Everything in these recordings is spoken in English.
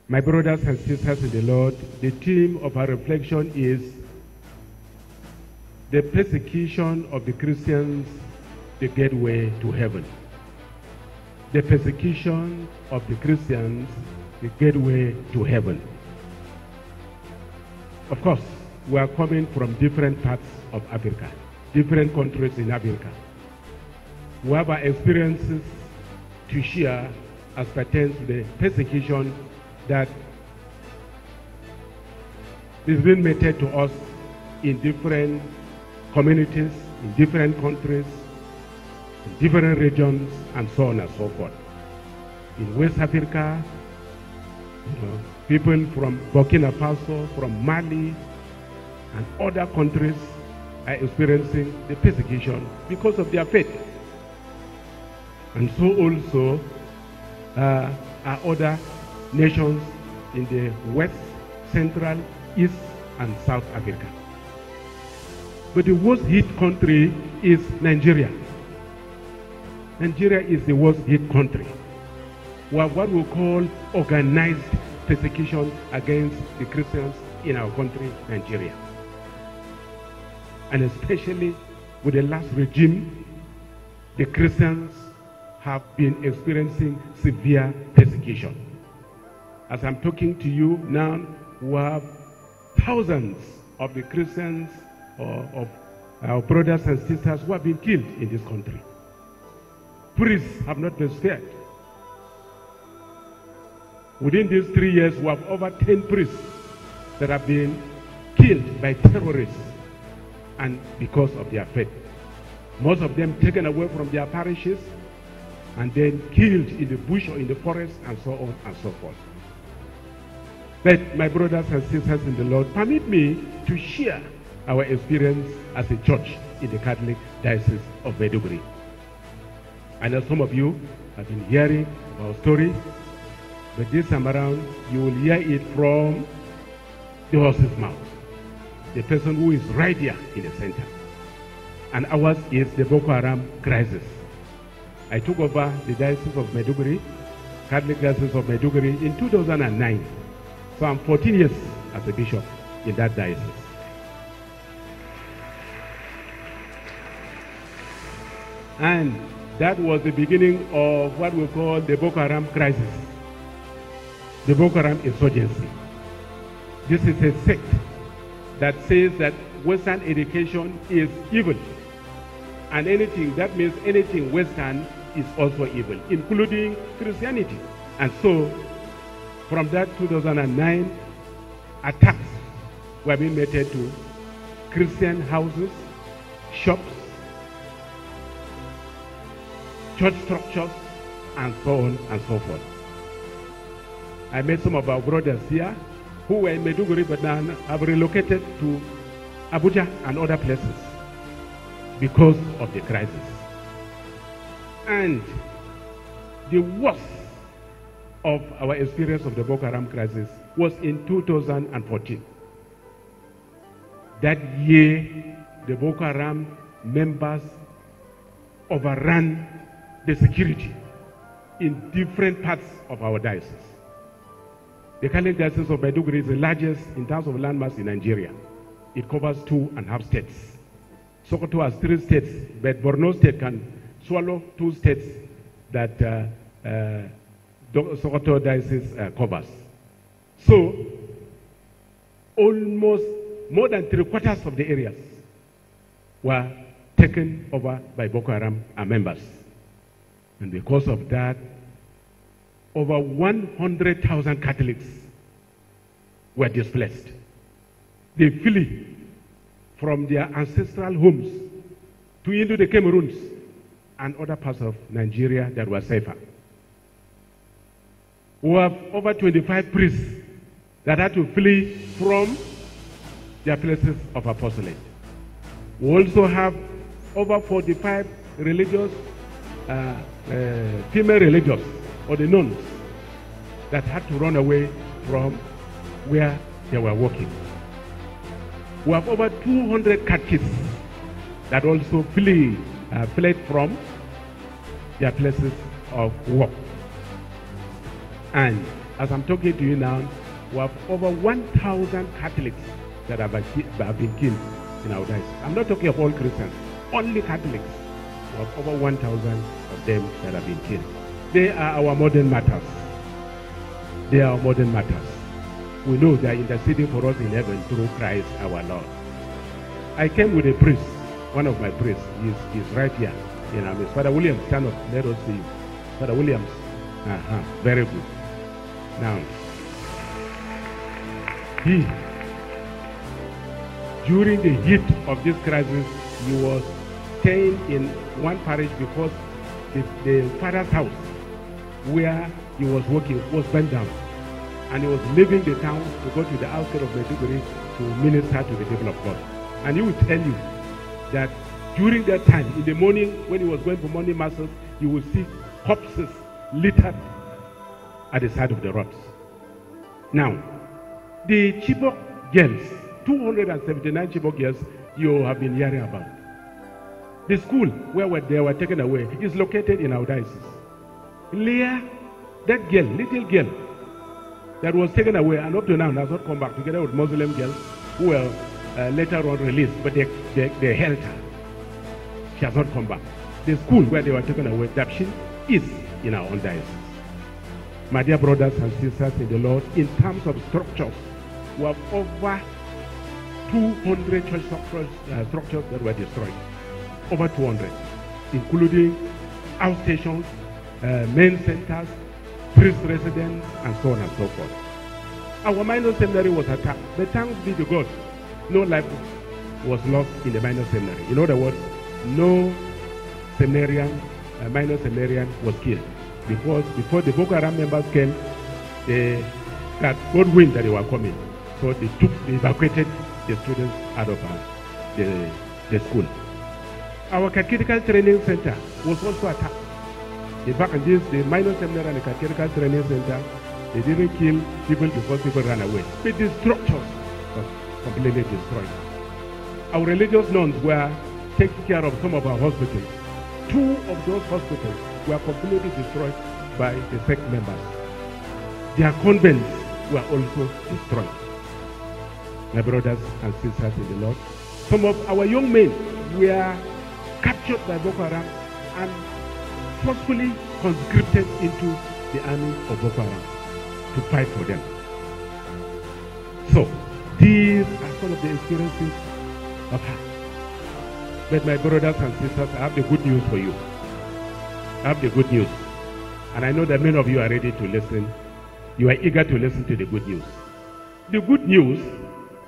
My brothers and sisters in the Lord, the theme of our reflection is the persecution of the Christians, the gateway to heaven. The persecution of the Christians, the gateway to heaven. Of course, we are coming from different parts of Africa, different countries in Africa. We have our experiences to share as pertains to the persecution that is being meted to us in different communities, in different countries, in different regions, and so on and so forth. In West Africa, people from Burkina Faso, from Mali, and other countries are experiencing the persecution because of their faith. And so also are other nations in the West, Central, East, and South Africa. But the worst hit country is Nigeria. Nigeria is the worst hit country. We have what we call organized persecution against the Christians in our country, Nigeria. And especially with the last regime, the Christians have been experiencing severe persecution. As I'm talking to you now, we have thousands of the Christians or of our brothers and sisters who have been killed in this country. Priests have not been spared. Within these 3 years, we have over 10 priests that have been killed by terrorists and because of their faith. Most of them taken away from their parishes and then killed in the bush or in the forest and so on and so forth. But my brothers and sisters in the Lord, permit me to share our experience as a church in the Catholic Diocese of Maiduguri. I know some of you have been hearing our story, but this time around you will hear it from the horse's mouth, the person who is right here in the center. And ours is the Boko Haram crisis. I took over the Diocese of Maiduguri, Catholic Diocese of Maiduguri, in 2009. So I'm 14 years as a bishop in that diocese. And that was the beginning of what we call the Boko Haram crisis, the Boko Haram insurgency. This is a sect that says that Western education is evil. And that means anything Western is also evil, including Christianity. And so, from that 2009, attacks were being made to Christian houses, shops, church structures, and so on and so forth. I met some of our brothers here who were in Maiduguri but now have relocated to Abuja and other places because of the crisis. And the worst of our experience of the Boko Haram crisis was in 2014. That year, the Boko Haram members overran the security in different parts of our diocese. The Catholic Diocese of Maiduguri is the largest in terms of landmass in Nigeria. It covers 2.5 states. Sokoto has 3 states, but Borno State can swallow 2 states that Sokoto Diocese covers. So, almost more than 3/4 of the areas were taken over by Boko Haram members. And because of that, over 100,000 Catholics were displaced. They flee from their ancestral homes to into the Cameroons and other parts of Nigeria that were safer. We have over 25 priests that had to flee from their places of apostolate. We also have over 45 religious, female religious, or the nuns, that had to run away from where they were working. We have over 200 catechists that also fled from their places of work. And As I'm talking to you now, we have over 1,000 Catholics that have been killed in our diocese. I'm not talking of all Christians, only Catholics. We have over 1,000 of them that have been killed. They are our modern martyrs. They are our modern martyrs. We know they are interceding for us in heaven through Christ our Lord. I came with a priest, one of my priests. He's right here. You know, it's Father Williams. Stand up. Let us see you. Father Williams. Very good. Now, during the heat of this crisis, he was staying in one parish because the father's house where he was working was burned down. And he was leaving the town to go to the outskirts of Maiduguri to minister to the people of God. And he will tell you that during that time, in the morning, when he was going for morning masses, you will see corpses littered at the side of the roads. Now, the Chibok girls, 279 Chibok girls, you have been hearing about. The school where they were taken away is located in our diocese. Leah, that girl, little girl, that was taken away and up to now has not come back, together with Muslim girls who were later on released, but they held her. She has not come back. The school where they were taken away, Dapshin, is in our own diocese. My dear brothers and sisters in the Lord, in terms of structures, we have over 200 church structures that were destroyed. Over 200, including outstations, main centers, priest residence, and so on and so forth. Our minor seminary was attacked, but thanks be to God, no life was lost in the minor seminary. In other words, no seminarian, minor seminarian was killed. Because before the Boko Haram members came, they got good wind that they were coming. So they evacuated the students out of the school. Our catechetical training center was also attacked. In fact, the minor seminary and the catechetical training center, they didn't kill people because people ran away. But the structures were completely destroyed. Our religious nuns were taking care of some of our hospitals. 2 of those hospitals were completely destroyed by the sect members. Their convents were also destroyed. My brothers and sisters in the Lord, some of our young men were captured by Boko Haram and forcefully conscripted into the army of Boko Haram to fight for them. So, these are some of the experiences of her. But my brothers and sisters, I have the good news for you. I have the good news. And I know that many of you are ready to listen. You are eager to listen to the good news. The good news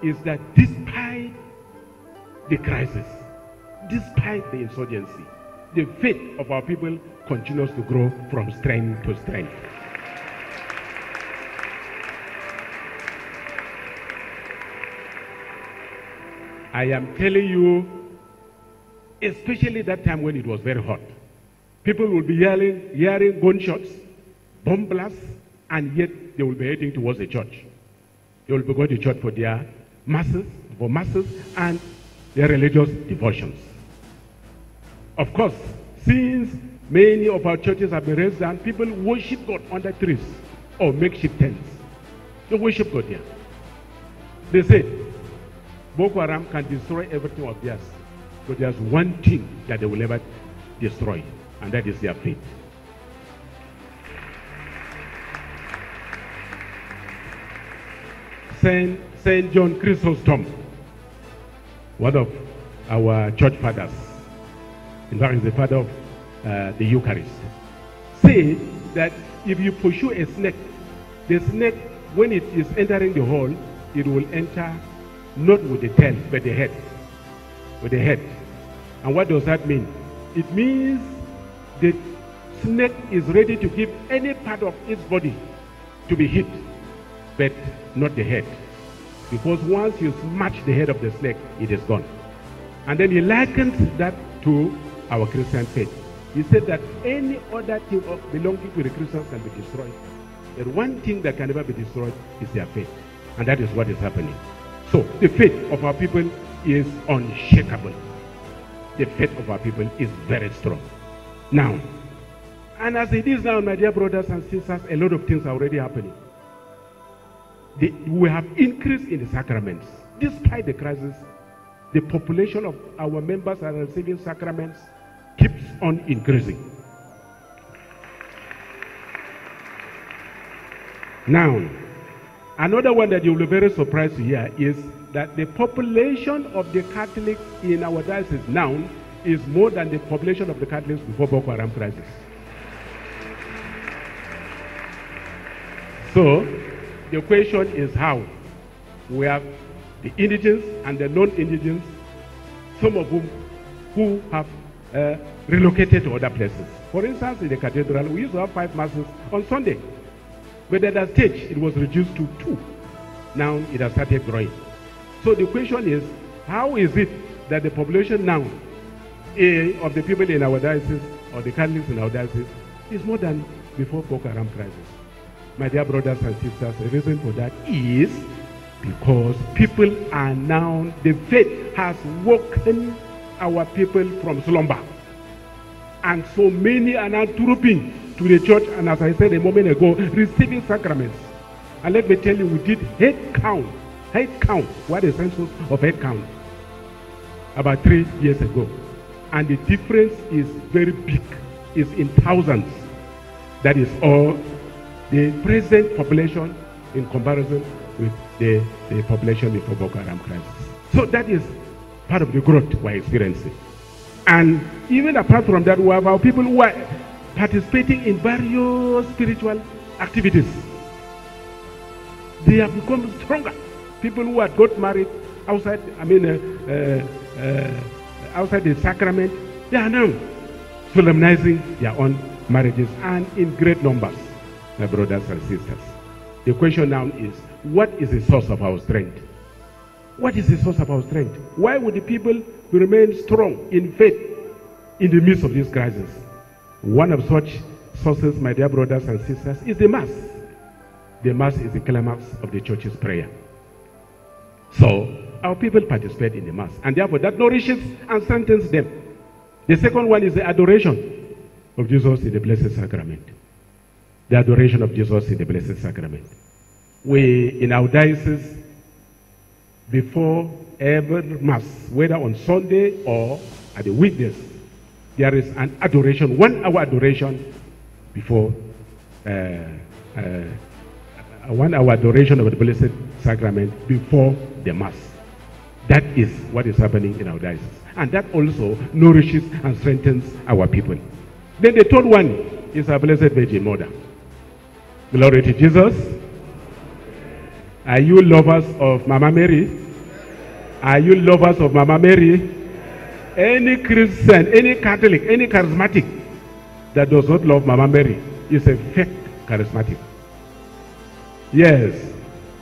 is that despite the crisis, despite the insurgency, the faith of our people continues to grow from strength to strength. I am telling you, especially that time when it was very hot, people will be hearing gunshots, bomb blasts, and yet they will be heading towards the church. They will be going to church for their masses, and their religious devotions. Of course, since many of our churches have been raised down, people worship God under trees or makeshift tents. They worship God here. They say Boko Haram can destroy everything of theirs, but there's one thing that they will never destroy, and that is their faith. Saint John Chrysostom, one of our church fathers, in fact, he's the father of the Eucharist, said that if you pursue a snake, the snake, when it is entering the hole, it will enter not with the tail, but the head. With the head. And what does that mean? It means the snake is ready to give any part of its body to be hit, but not the head. Because once you smash the head of the snake, it is gone. And then he likened that to our Christian faith. He said that any other thing belonging to the Christians can be destroyed. But one thing that can never be destroyed is their faith. And that is what is happening. So the faith of our people is unshakable. The faith of our people is very strong. Now, and as it is now, my dear brothers and sisters, a lot of things are already happening. we have increased in the sacraments. Despite the crisis, the population of our members that are receiving sacraments keeps on increasing. Now, another one that you'll be very surprised to hear is that the population of the Catholics in our diocese now is more than the population of the Catholics before Boko Haram crisis. So, the question is how? We have the indigents and the non-indigents, some of whom who have relocated to other places. For instance, in the cathedral, we used to have 5 masses on Sunday. But at that stage, it was reduced to 2. Now, it has started growing. So the question is, how is it that the population now of the people in our diocese, or the Catholics in our diocese, is more than before Boko Haram crisis? My dear brothers and sisters, the reason for that is because people are now, the faith has woken our people from slumber. And so many are now trooping to the church, and as I said a moment ago, receiving sacraments. And let me tell you, we did head count. What is the census of head count? About 3 years ago. And the difference is very big. It's in thousands. That is all the present population in comparison with the population before Boko Haram crisis. So that is part of the growth we're experiencing. And even apart from that, we have our people who are participating in various spiritual activities. They have become stronger. People who had got married outside, outside the sacrament, they are now solemnizing their own marriages, and in great numbers, my brothers and sisters. The question now is, what is the source of our strength? What is the source of our strength? Why would the people remain strong in faith in the midst of this crisis? One of such sources, my dear brothers and sisters, is the Mass. The Mass is the climax of the church's prayer. So, our people participate in the Mass, and therefore that nourishes and strengthens them. The second one is the adoration of Jesus in the Blessed Sacrament. The adoration of Jesus in the Blessed Sacrament. We, in our diocese, before every Mass, whether on Sunday or at the weekdays, there is an adoration, 1 hour adoration before 1 hour adoration of the Blessed Sacrament before the Mass. That is what is happening in our diocese. And that also nourishes and strengthens our people. Then the third one is our Blessed Virgin Mother. Glory to Jesus. Are you lovers of Mama Mary? Are you lovers of Mama Mary? Any Christian, any Catholic, any charismatic that does not love Mama Mary is a fake charismatic. Yes,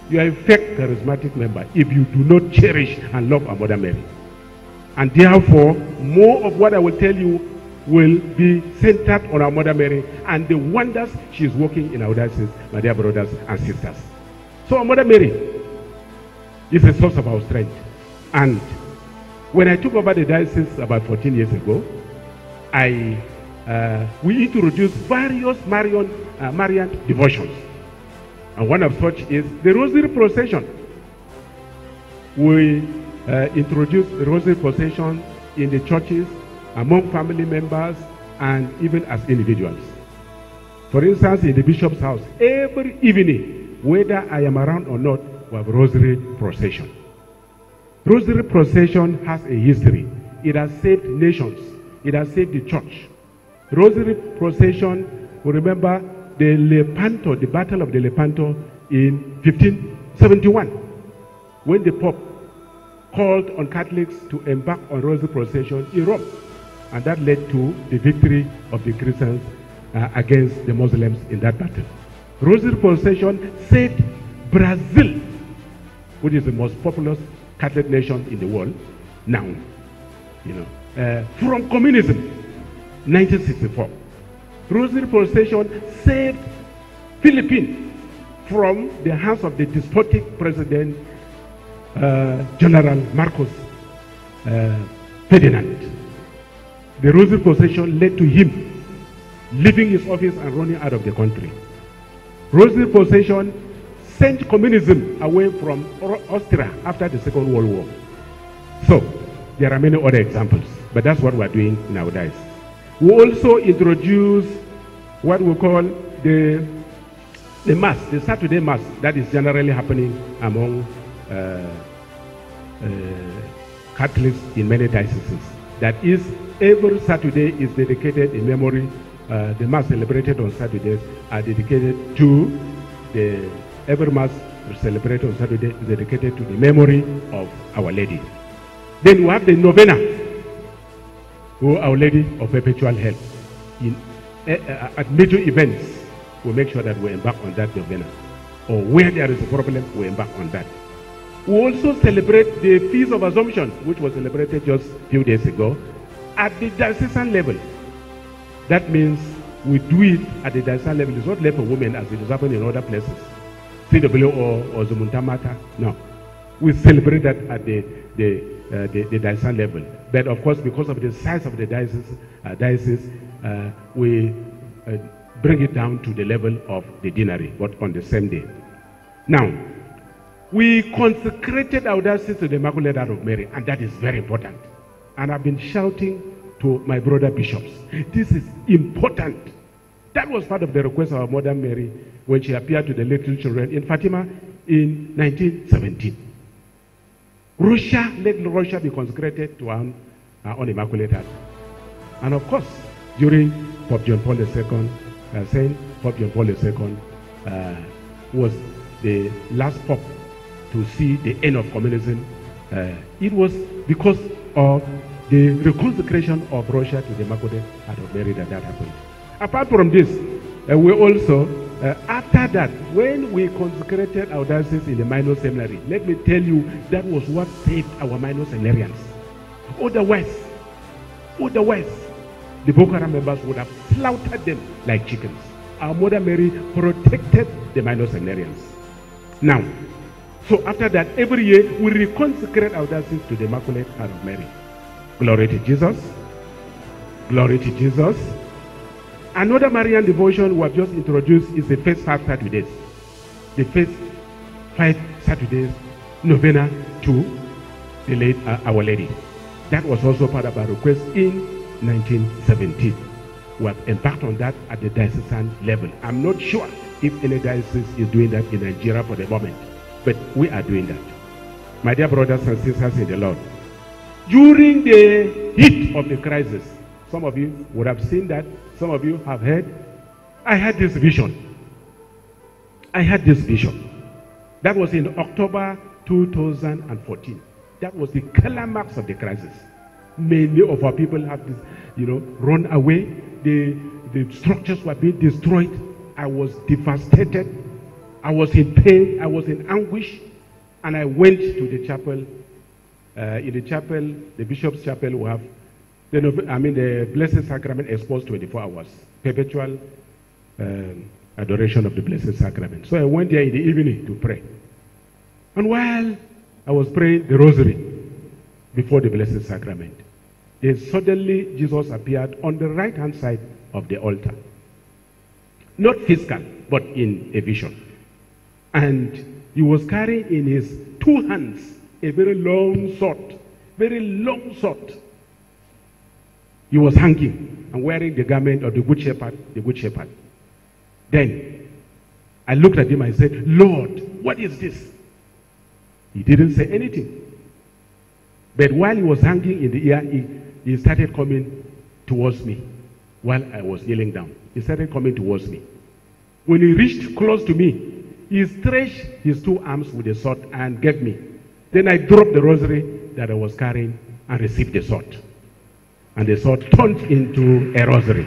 you are a fake charismatic member if you do not cherish and love our Mother Mary. And therefore, more of what I will tell you will be centered on our Mother Mary and the wonders she is working in our diocese, my dear brothers and sisters. So our Mother Mary is a source of our strength. And when I took over the diocese about 14 years ago, we introduced various Marian devotions. And one of such is the Rosary Procession. We introduced the Rosary Procession in the churches, among family members, and even as individuals. For instance, in the bishop's house, every evening, whether I am around or not, we have Rosary Procession. Rosary Procession has a history. It has saved nations. It has saved the church. Rosary Procession, we remember the Lepanto, the Battle of the Lepanto in 1571, when the Pope called on Catholics to embark on Rosary Procession in Rome. And that led to the victory of the Christians against the Muslims in that battle. Rosary Procession saved Brazil, which is the most populous Catholic nation in the world now, from communism, 1964. Rosary Procession saved Philippines from the hands of the despotic president, General Marcos Ferdinand. The Rosary Procession led to him leaving his office and running out of the country. Rosary Procession sent communism away from Austria after the Second World War. So, there are many other examples, but that's what we're doing nowadays. We also introduce what we call the Mass, the Saturday Mass, that is generally happening among Catholics in many dioceses. That is, every Saturday is dedicated in memory. The Mass celebrated on Saturdays are dedicated to every Mass celebrated on Saturday is dedicated to the memory of Our Lady. Then we have the Novena, who Our Lady of Perpetual Help. At major events, we make sure that we embark on that Novena. Or where there is a problem, we embark on that. We also celebrate the Feast of Assumption, which was celebrated just a few days ago, at the diocesan level. That means we do it at the diocesan level. It's not left for women as it is happening in other places. CWO or Zumuntamata. No. We celebrate that at the diocesan level. But of course, because of the size of the diocese, we bring it down to the level of the deanery, but on the same day. Now, we consecrated our diocese to the Immaculate Heart of Mary, and that is very important. And I've been shouting to my brother bishops, this is important. That was part of the request of our Mother Mary when she appeared to the little children in Fatima in 1917. Let Russia be consecrated to our own Immaculate Heart. And of course, during Pope John Paul II, Saint Pope John Paul II was the last pope to see the end of communism. It was because of the reconsecration of Russia to the Immaculate Heart of Mary that happened. Apart from this, we also, after that, when we consecrated our diocese in the minor seminary, let me tell you, that was what saved our minor seminarians. Otherwise, the Boko Haram members would have slaughtered them like chickens. Our Mother Mary protected the minor seminarians. Now, so after that, every year we reconsecrate our diocese to the Immaculate Heart of Mary. Glory to Jesus. Glory to Jesus. Another Marian devotion we have just introduced is the first 5 Saturdays. The first 5 Saturdays, Novena to the late Our Lady. That was also part of our request in 1917. We have embarked on that at the diocesan level. I'm not sure if any diocese is doing that in Nigeria for the moment, but we are doing that. My dear brothers and sisters in the Lord, during the heat of the crisis, some of you would have seen that, some of you have heard, I had this vision. That was in October 2014. That was the climax of the crisis. Many of our people have, run away. The structures were being destroyed. I was devastated. I was in pain. I was in anguish. And I went to the chapel. In the chapel, the bishop's chapel, we have the Blessed Sacrament exposed 24 hours. Perpetual adoration of the Blessed Sacrament. So I went there in the evening to pray. And while I was praying the rosary before the Blessed Sacrament, then suddenly Jesus appeared on the right-hand side of the altar. Not physical, but in a vision. And he was carrying in his 2 hands a very long sword. Very long sword. He was hanging and wearing the garment of the Good Shepherd. Then I looked at him and said, Lord, what is this? He didn't say anything. But while he was hanging in the air, he started coming towards me while I was kneeling down. He started coming towards me. When he reached close to me, he stretched his 2 arms with the sword and gave me. Then I dropped the rosary that I was carrying and received the sword. And the sword turned into a rosary.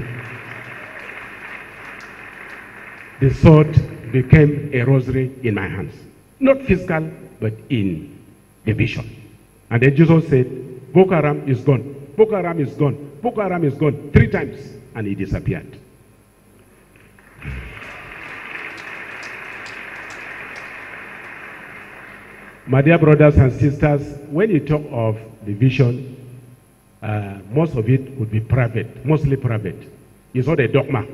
The sword became a rosary in my hands. Not physical, but in the vision. And then Jesus said, Boko Haram is gone. Boko Haram is gone. Boko Haram is gone 3 times. And he disappeared. My dear brothers and sisters, when you talk of the vision, most of it would be private, mostly private. It's not a dogma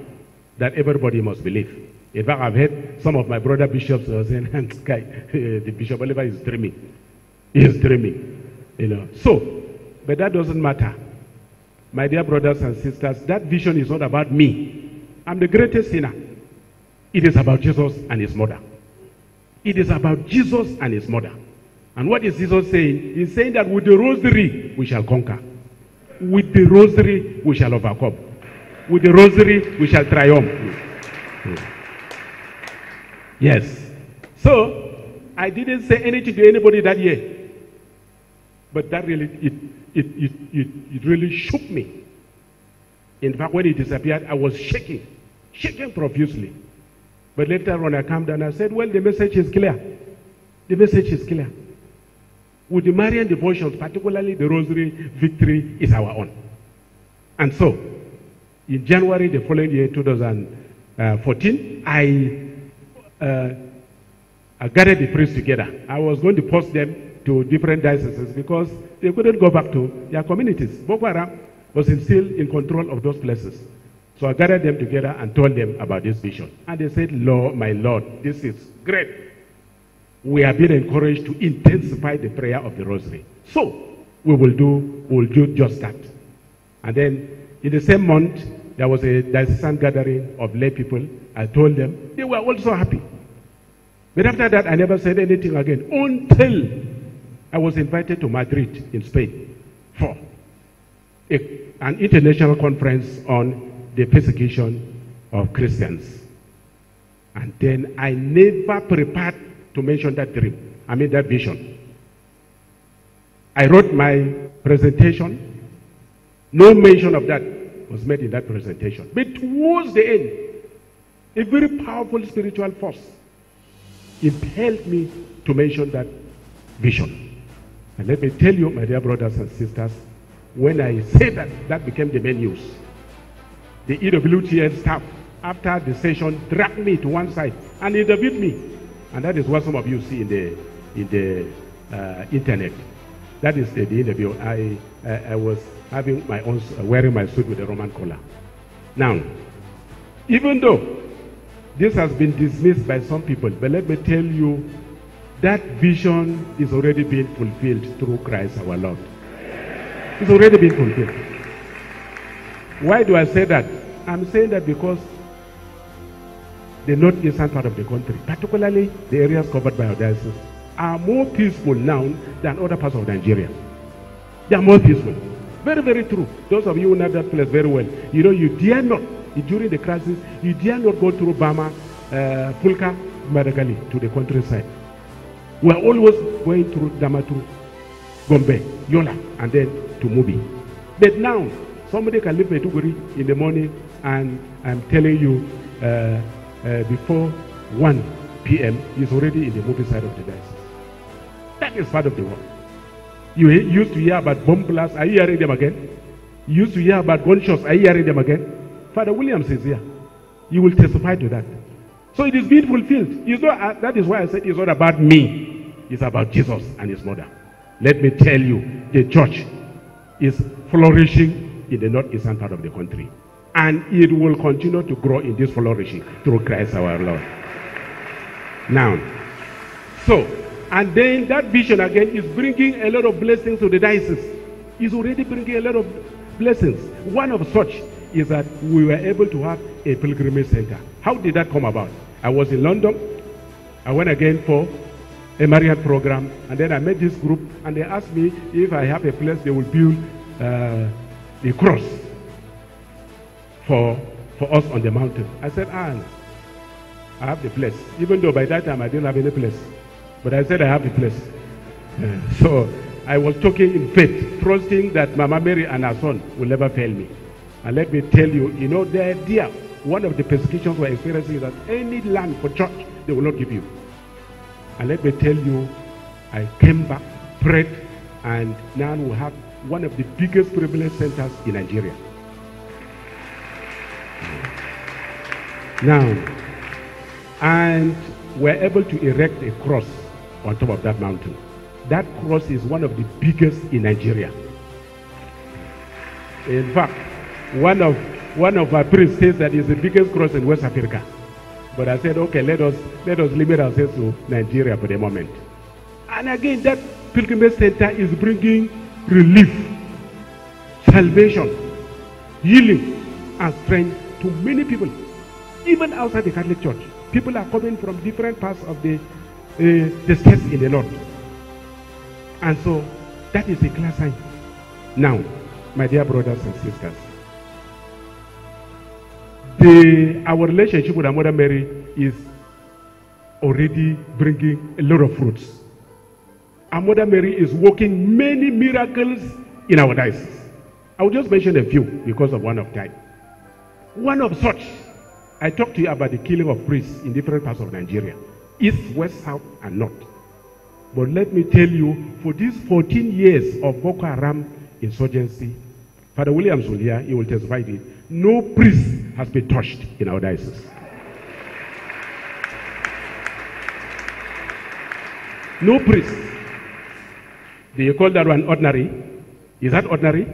that everybody must believe. In fact, I've heard some of my brother bishops saying, the Bishop Oliver is dreaming. He is dreaming. You know. So, but that doesn't matter. My dear brothers and sisters, that vision is not about me. I'm the greatest sinner. It is about Jesus and his mother. It is about Jesus and his mother. And what is Jesus saying? He's saying that with the rosary, we shall conquer. With the rosary, we shall overcome. With the rosary, we shall triumph. Yes. So, I didn't say anything to anybody that year. But that really, it really shook me. In fact, when it disappeared, I was shaking profusely. But later on, I calmed down and I said, well, the message is clear. The message is clear. With the Marian devotions, particularly the Rosary, victory is our own. And so, in January the following year, 2014, I gathered the priests together. I was going to post them to different dioceses because they couldn't go back to their communities. Boko Haram was still in control of those places. So I gathered them together and told them about this vision. And they said, Lord, my Lord, this is great. We have been encouraged to intensify the prayer of the Rosary. So we will do just that. And then in the same month, there was a diocesan gathering of lay people. I told them, they were also happy. But after that, I never said anything again until I was invited to Madrid in Spain for an international conference on the persecution of Christians. And then I never prepared to mention that dream, that vision. I wrote my presentation. No mention of that was made in that presentation. But towards the end, a very powerful spiritual force impelled me to mention that vision. And let me tell you, my dear brothers and sisters, when I said that, that became the main news. The EWTN staff, after the session, dragged me to one side and interviewed me. And that is what some of you see in the internet. That is the interview. I was having my own, wearing my suit with a Roman collar. Now, even though this has been dismissed by some people, but let me tell you, that vision is already being fulfilled through Christ our Lord. It's already been fulfilled. Why do I say that? I'm saying that because the northeastern part of the country, particularly the areas covered by our diocese, are more peaceful now than other parts of Nigeria. They are more peaceful. Very, very true. Those of you who know that place very well, you know, you dare not, during the crisis, you dare not go through Bama, Pulka, Madagali, to the countryside. We are always going through Damaturu, Gombe, Yola, and then to Mubi. But now, somebody can leave Maiduguri in the morning, and I'm telling you, before 1 p.m., he's already in the Mubi side of the diocese. That is part of the work. You used to hear about bomb blasts. Are you hearing them again? You used to hear about gunshots. Are you hearing them again? Father Williams is here. You will testify to that. So it is being fulfilled. It's not, that is why I said it's not about me. It's about Jesus and his mother. Let me tell you, the church is flourishing in the northeastern part of the country. And it will continue to grow in this flourishing through Christ our Lord. Now, so, and then that vision again is bringing a lot of blessings to the diocese. It's already bringing a lot of blessings. One of such is that we were able to have a pilgrimage center. How did that come about? I was in London. I went again for a Marian program, and then I met this group, and they asked me if I have a place they will build a cross for us on the mountain. I said, I have the place. Even though by that time I didn't have any place. But I said I have the place. So I was talking in faith, trusting that Mama Mary and her son will never fail me. And let me tell you, you know, the idea, one of the persecutions we're experiencing is that any land for church, they will not give you. And let me tell you, I came back, prayed, and now we have one of the biggest privilege centers in Nigeria. Now, and we're able to erect a cross on top of that mountain. That cross is one of the biggest in Nigeria. In fact, one of our priests says that it's the biggest cross in West Africa. But I said, okay, let us limit ourselves to Nigeria for the moment. And again, that pilgrimage center is bringing relief, salvation, healing, and strength to many people, even outside the Catholic Church. People are coming from different parts of the states in the Lord. And so, that is a clear sign. Now, my dear brothers and sisters, our relationship with our Mother Mary is already bringing a lot of fruits. Our Mother Mary is working many miracles in our diocese. I will just mention a few because of one of time. One of such, I talked to you about the killing of priests in different parts of Nigeria, east, west, south, and north. But let me tell you, for these 14 years of Boko Haram insurgency, Father Williams will hear, he will testify to it, no priest has been touched in our diocese. No priest. Do you call that one ordinary? Is that ordinary?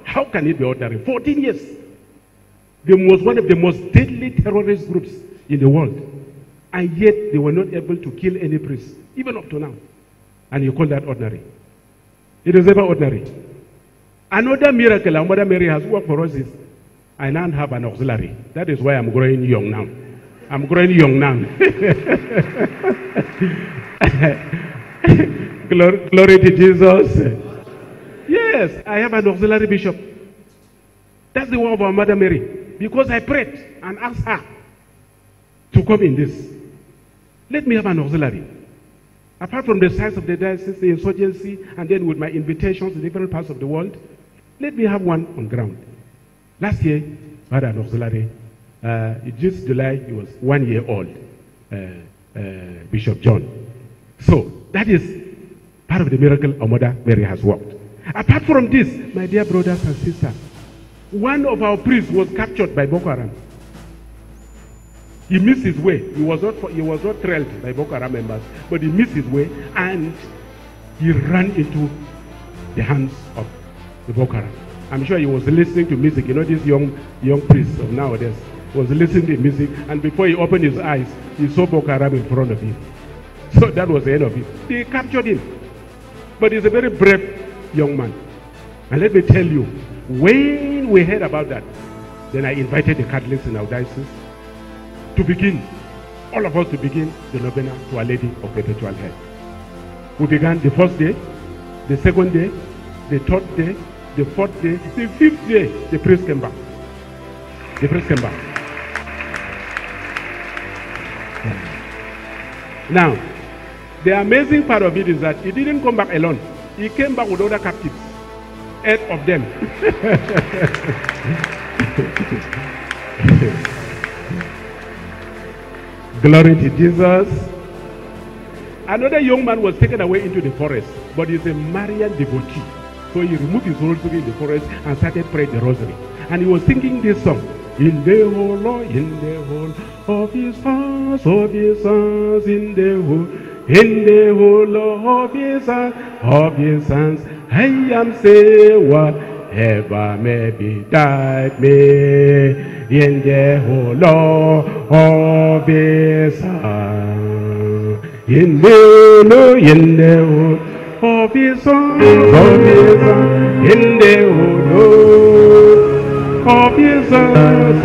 How can it be ordinary? 14 years. One of the most deadly terrorist groups in the world. And yet they were not able to kill any priest, even up to now. And you call that ordinary? It is never ordinary. Another miracle our Mother Mary has worked for us is I now have an auxiliary. That is why I'm growing young now. I'm growing young now. Glory to Jesus. Yes, I have an auxiliary bishop. That's the one of our Mother Mary. Because I prayed and asked her to come in this. Let me have an auxiliary. Apart from the size of the diocese, the insurgency, and then with my invitations to different parts of the world, let me have one on ground. Last year, I had an auxiliary. This July, he was 1 year old, Bishop John. So, that is part of the miracle our Mother Mary has worked. Apart from this, my dear brothers and sisters, one of our priests was captured by Boko Haram. He missed his way. He was not trailed by Boko Haram members, but he missed his way and he ran into the hands of the Boko Haram. I'm sure he was listening to music. You know, these young priests of nowadays was listening to music, and before he opened his eyes, he saw Boko Haram in front of him. So that was the end of it. They captured him. But he's a very brave young man. And let me tell you, when we heard about that, then I invited the Catholics in our diocese to begin, all of us to begin the novena to Our Lady of Perpetual Help. We began the first day, the second day, the third day, the fourth day, the fifth day, the priest came back. The priest came back. Now, the amazing part of it is that he didn't come back alone. He came back with other captives. 8 of them. Glory to Jesus. Another young man was taken away into the forest, but he's a Marian devotee. So he removed his rosary in the forest and started praying the rosary. And he was singing this song. In the whole of his house, in the whole of his sons, I am say whatever may be died me in the whole of his sons, in the whole of his sons, in the whole of his sons,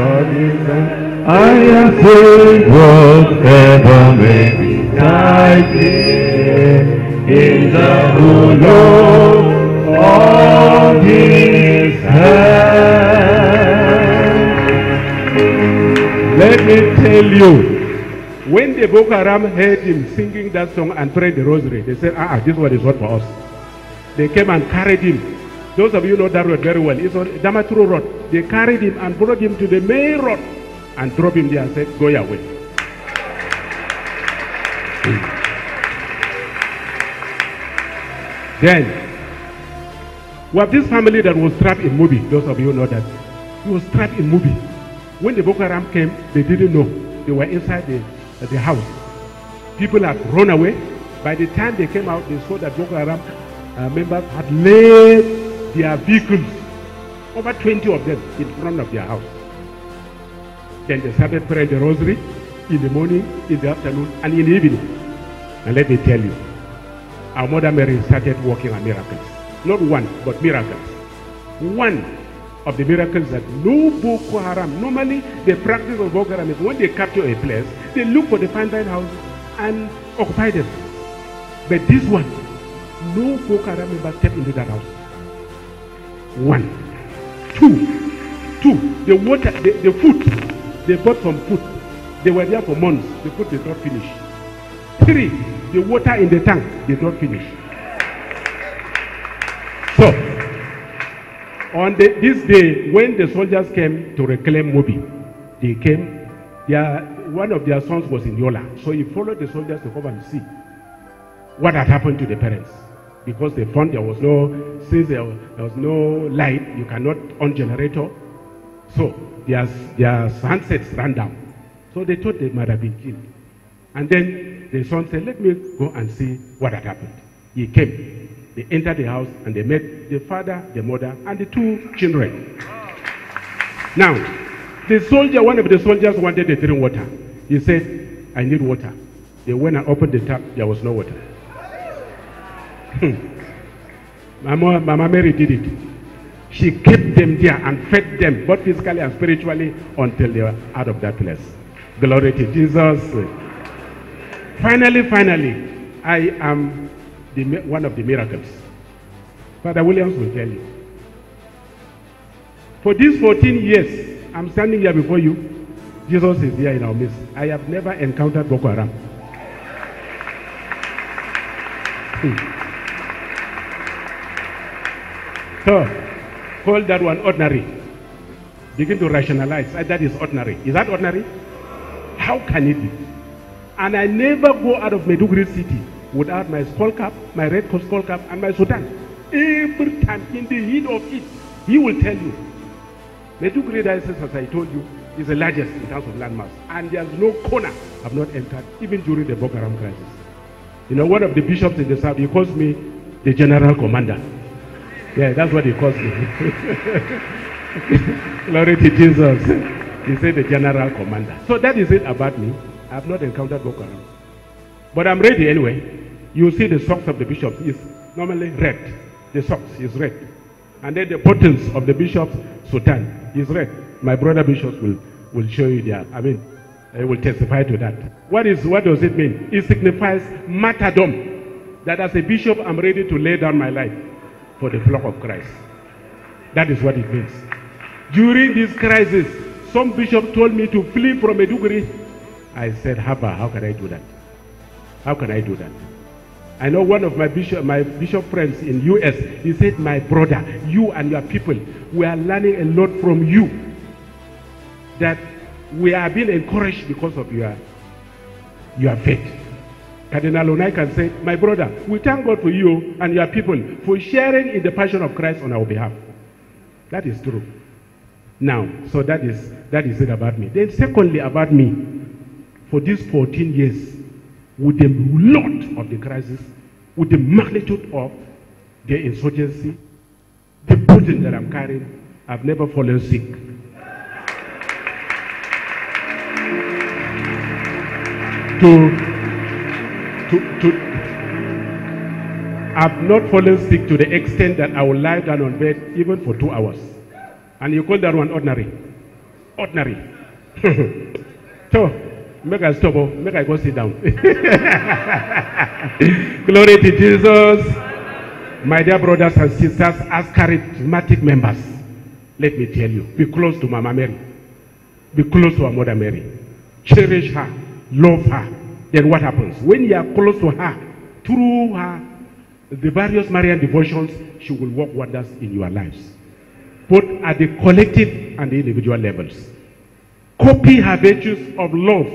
I am saying whatever may be died in the whole of his hand. Let me tell you, when the Boko Haram heard him singing that song and prayed the rosary, they said, this one is not for us. They came and carried him. Those of you know that road very well. It's on Damaturu Road. They carried him and brought him to the main road and dropped him there and said, go your way. Then, we have this family that was trapped in Mubi. Those of you know that. He was trapped in Mubi. When the Boko Haram came, they didn't know. They were inside the house. People had run away. By the time they came out, they saw that Boko Haram members had laid their vehicles, over 20 of them, in front of their house. Then they started praying the rosary. in the morning, in the afternoon, and in the evening. And let me tell you, our Mother Mary started working on miracles. Not one, but miracles. One of the miracles that no Boko Haram, normally the practice of Boko Haram is when they capture a place, they look for the fine houses and occupy them. But this one, no Boko Haram member stepped into that house. One. Two, the water, the food, they bought some food. They were there for months. The food did not finish. 3, the water in the tank did not finish. So, on this day, when the soldiers came to reclaim Mobi, they came, one of their sons was in Yola. So he followed the soldiers to come and see what had happened to the parents. Because they found there was no light, you cannot on generator. So their handsets ran down. So they thought they might have been killed. And then the son said, let me go and see what had happened. He came. They entered the house and they met the father, the mother, and the 2 children. Now, one of the soldiers wanted to drink water. He said, I need water. They went and opened the tap, there was no water. Mama Mary did it. She kept them there and fed them, both physically and spiritually, until they were out of that place. Glory to Jesus. Finally, I am one of the miracles. Father Williams will tell you. For these 14 years, I'm standing here before you. Jesus is here in our midst. I have never encountered Boko Haram. So, call that one ordinary. Begin to rationalize. That is ordinary. Is that ordinary? How can it be? And I never go out of Maiduguri city without my skull cap, my red skull cap, and my sultan. Every time in the heat of it, he will tell you. Maiduguri diocese, as I told you, is the largest in terms of landmass. And there's no corner I've not entered, even during the Boko Haram crisis. You know, one of the bishops in the south, he calls me the general commander. Yeah, that's what he calls me. Glory to Jesus. He said the general commander. So that is it about me. I have not encountered Boko Haram. But I'm ready anyway. You see the socks of the bishop is normally red. The socks is red. And then the buttons of the bishop's sultan is red. My brother bishops will show you that. I mean, they will testify to that. What does it mean? It signifies martyrdom. That as a bishop, I'm ready to lay down my life for the flock of Christ. That is what it means. During this crisis, some bishop told me to flee from Maiduguri. I said, Haba, how can I do that? How can I do that? I know one of my bishop friends in US, he said, my brother, you and your people, we are learning a lot from you. That we are being encouraged because of your faith. Cardinal Onaikan said, my brother, we thank God for you and your people for sharing in the passion of Christ on our behalf. That is true. Now, so that is it about me. Then secondly about me, for these 14 years, with the lot of the crisis, with the magnitude of the insurgency, the burden that I'm carrying, I've never fallen sick. I've not fallen sick to the extent that I will lie down on bed even for 2 hours. And you call that one ordinary? Ordinary. So, make I stop, make I go sit down. Glory to Jesus. My dear brothers and sisters, as charismatic members, let me tell you, be close to Mama Mary. Be close to our Mother Mary. Cherish her, love her. Then what happens? When you are close to her, through her, the various Marian devotions, she will work wonders in your lives, both at the collective and the individual levels. Copy her virtues of love,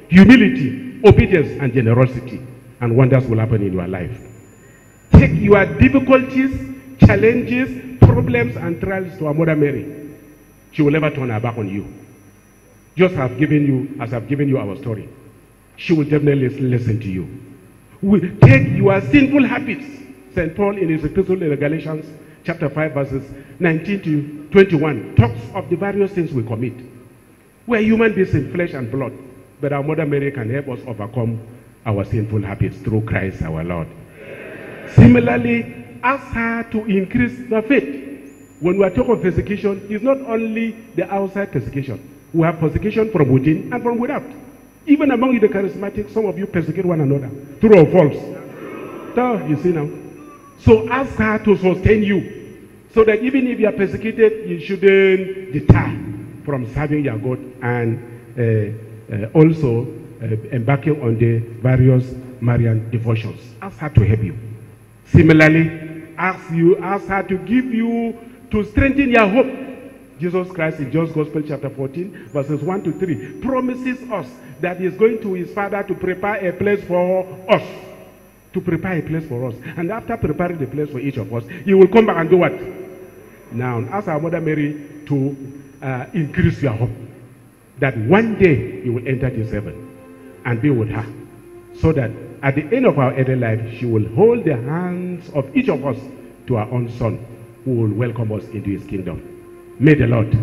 humility, obedience, and generosity, and wonders will happen in your life. Take your difficulties, challenges, problems, and trials to our Mother Mary. She will never turn her back on you. Just as I've given you our story. She will definitely listen to you. Take your sinful habits. St. Paul in his epistle in Galatians chapter 5 verses 19 to 21 talks of the various sins we commit. We are human beings in flesh and blood. But our Mother Mary can help us overcome our sinful habits through Christ our Lord. Similarly, ask her to increase the faith. When we are talking of persecution, it's not only the outside persecution. We have persecution from within and from without. Even among the charismatics, some of you persecute one another. True or false? So, you see now. So ask her to sustain you, so that even if you are persecuted, you shouldn't deter from serving your God and also embarking on the various Marian devotions. Ask her to help you. Similarly, ask her to give you, to strengthen your hope. Jesus Christ in John's Gospel chapter 14 verses 1 to 3 promises us that he is going to his Father to prepare a place for us. To prepare a place for us. And after preparing the place for each of us, he will come back and do what? Now, ask our Mother Mary to increase your hope. That one day you will enter this heaven and be with her. So that at the end of our earthly life, she will hold the hands of each of us to our own Son, who will welcome us into his kingdom. May the Lord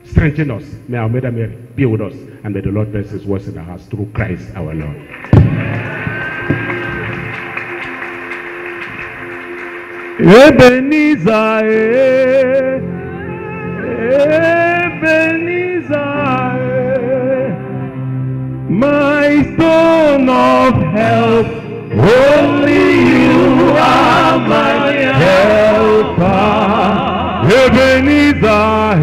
strengthen us. May our Mother Mary be with us. And may the Lord bless his words in our hearts through Christ our Lord. Ebenezer, Ebenezer, my stone of help, only you are my helper. Ebenezer,